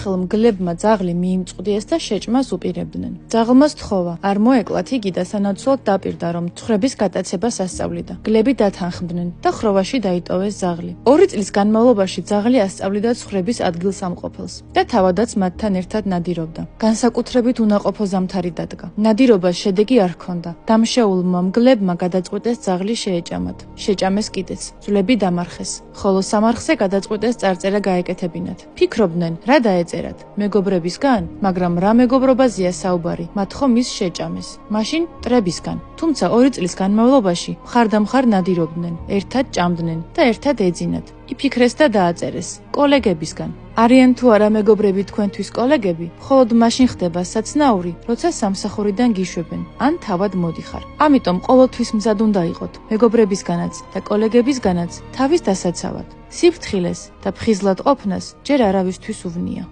ერთხელ მგლებმა ძაღლი მიიმწყდიეს და შეჭმას უპირებდნენ. ძაღლმა სთხოვა, არ მოეკლათ იგი და სანაცვლოდ დაპირდა, რომ ცხრების გატაცებას ასწავლიდა. მგლები დათანხმდნენ და ხროვაში დაიტოვეს ძაღლი. 2 წლის განმავლობაში ძაღლი ასწავლიდა ცხრების ადგილსამყოფელს და თავადაც მათთან ერთად ნადირობდა. განსაკუთრებით უნაყოფო ზამთარი დადგა. ნადირობას შედეგი არ ჰქონდა. დამშეულმა მგლებმა გადაწყვიტეს ძაღლი შეეჭამათ. შეჭამეს კიდეც. ძვლები დამარხეს, ხოლო სამარხზე გადაწყვიტეს წარწერა გაეკეთებინათ. ფიქრობდნენ, რა დაეწერათ, მეგობრებისგან, მაგრამ რა მეგობრობაზეა საუბარი, მათ ხომ ის შეჭამეს. მაშინ მტრებისგან. თუმცა 2 წლის განმავლობაში მხარდამხარ ნადირობდნენ, ერთად ჭამდნენ და ერთად ეძინათ. იფიქრეს და დააწერეს, კოლეგებისგან. არიან თუ არა მეგობრები თქვენთვის კოლეგები, მხოლოდ მაშინ ხდება საცნაური, როცა სამსახურიდან გიშვებენ, ან თავად მოდიხარ. ამიტომ ყოველთვის მზად უნდა იყოთ, მეგობრებისგანაც და კოლეგებისგანაც თავის დასაცავად. სიფრთხილეს და ფხიზლად ყოფნას ჯერ არავისთვის უვნია.